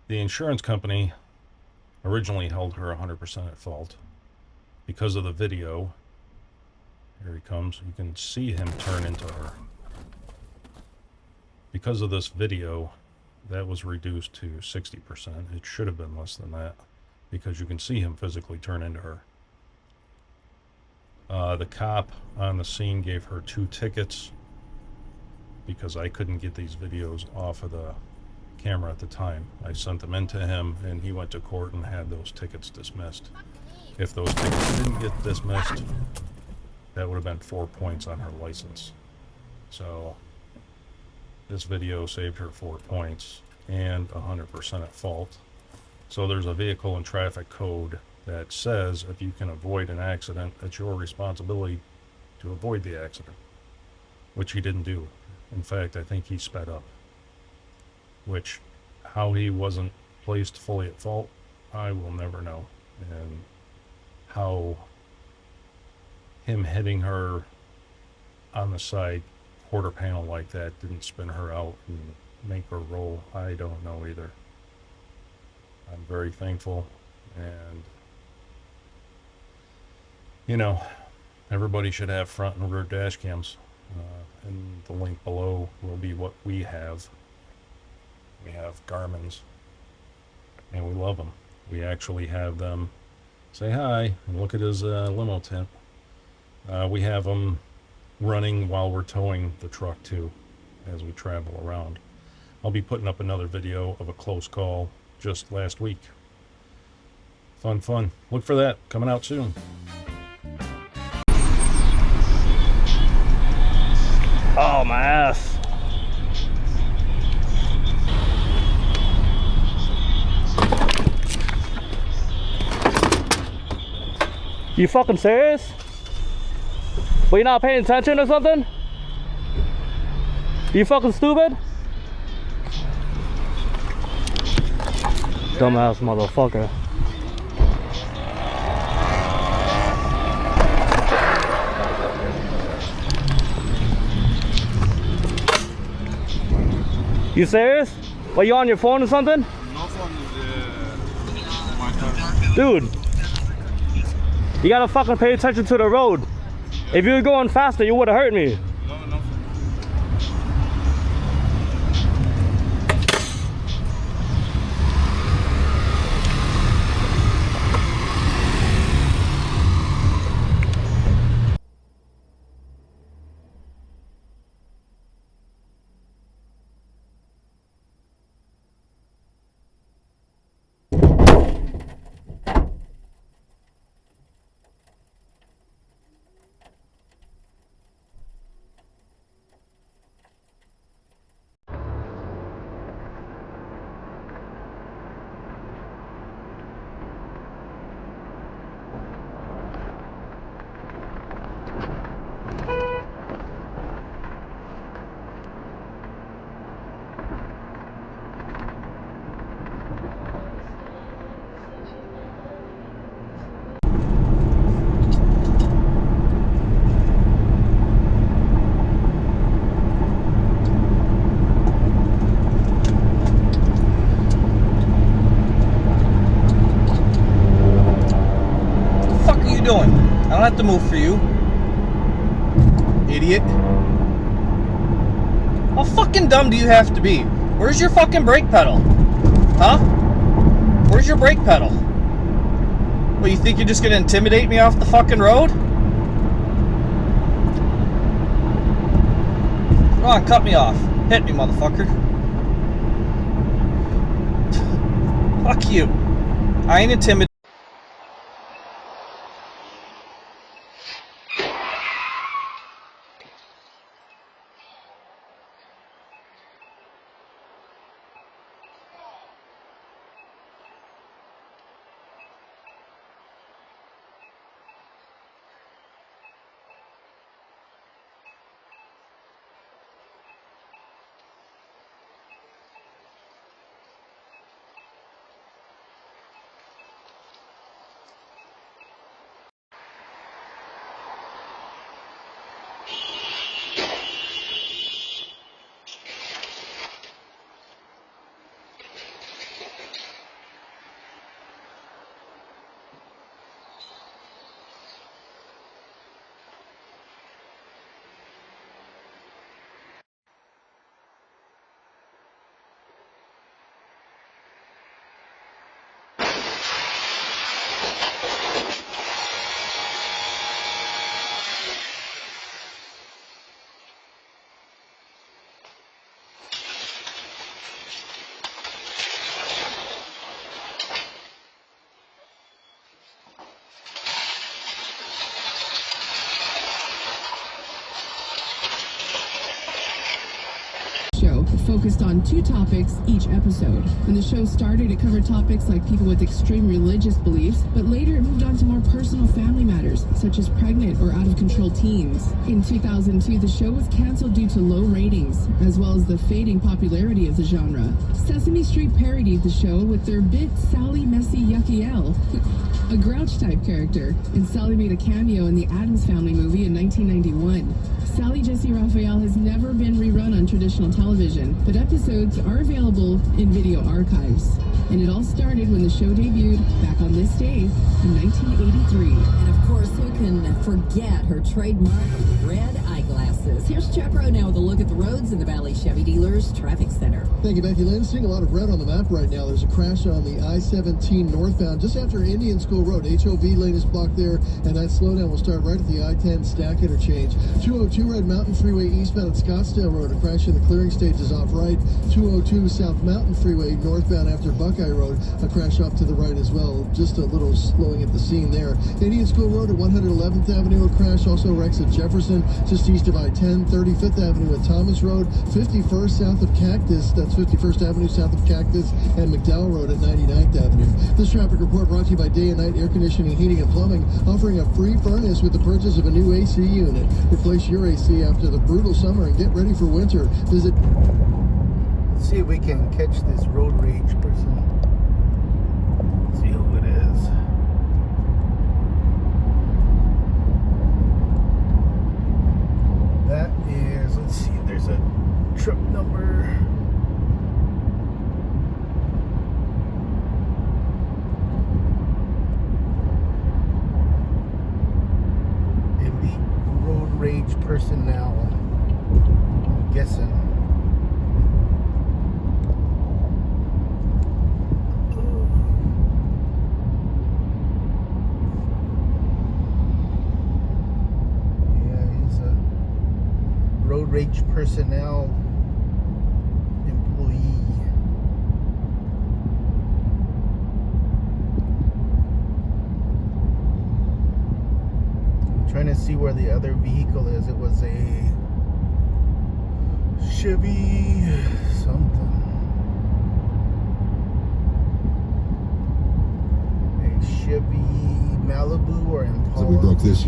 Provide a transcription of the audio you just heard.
The insurance company originally held her 100% at fault because of the video. Here he comes. You can see him turn into her. Because of this video, that was reduced to 60%. It should have been less than that because you can see him physically turn into her. The cop on the scene gave her 2 tickets because I couldn't get these videos off of the camera at the time. I sent them in to him and he went to court and had those tickets dismissed. If those tickets didn't get dismissed, that would have been 4 points on her license. So this video saved her 4 points and 100% at fault. So there's a vehicle and traffic code that says if you can avoid an accident, it's your responsibility to avoid the accident, which he didn't do. In fact, I think he sped up, which how he wasn't placed fully at fault, I will never know. And how him hitting her on the side quarter panel like that didn't spin her out and make her roll, I don't know either. I'm very thankful, and you know, everybody should have front and rear dash cams, and the link below will be what we have. We have Garmin's, and we love them. We actually have them say hi and look at his limo tent. We have them running while we're towing the truck too, as we travel around. I'll be putting up another video of a close call just last week. Fun. Look for that coming out soon. Oh, my ass. You fucking serious? Were you not paying attention or something? You fucking stupid? Dumbass motherfucker. You serious? What, you on your phone or something? No phone is my car. Dude, you gotta fucking pay attention to the road. If you were going faster, you would have hurt me. No. Doing? I don't have to move for you, idiot. How fucking dumb do you have to be? Where's your fucking brake pedal? Huh? Where's your brake pedal? Well, you think you're just gonna intimidate me off the fucking road? Come on, cut me off. Hit me, motherfucker. Fuck you. I ain't intimidated. focused on 2 topics each episode. When the show started, it covered topics like people with extreme religious beliefs, but later it moved on to more personal family matters, such as pregnant or out-of-control teens. In 2002, the show was canceled due to low ratings, as well as the fading popularity of the genre. Sesame Street parodied the show with their bit Sally Messy Yucky L, a Grouch-type character, and Sally made a cameo in the Addams Family movie in 1991. Sally Jesse Raphael has never been rerun on traditional television, but episodes are available in video archives. And it all started when the show debuted back on this day in 1983. And of course, who can forget her trademark red eyeglasses? Here's Chepro now with a look at the roads in the Valley Chevy Dealers Traffic Center. Thank you, Becky Lynn. Seeing a lot of red on the map right now. There's a crash on the I-17 northbound just after Indian School Road. HOV lane is blocked there, and that slowdown will start right at the I-10 stack interchange. 202 Red Mountain Freeway eastbound at Scottsdale Road. A crash in the clearing stage is off right. 202 South Mountain Freeway northbound after Buckeye Road. A crash off to the right as well. Just a little slowing at the scene there. Indian School Road at 111th Avenue. A crash also wrecks at Jefferson just east of I-10. 35th Avenue at Thomas Road. 51st south of Cactus. That's 51st Avenue south of Cactus. And McDowell Road at 99th Avenue. This traffic report brought to you by Day and Night Air Conditioning, Heating, and Plumbing, offering a free furnace with the purchase of a new AC unit. Replace your AC after the brutal summer and get ready for winter. Visit... Let's see if we can catch this road rage person. Let's see who it is. That is, let's see, there's a trip number. Elite road rage personnel. I'm guessing. Road rage personnel employee. I'm trying to see where the other vehicle is. It was a Chevy something. A Chevy Malibu or Impala. So we broke this.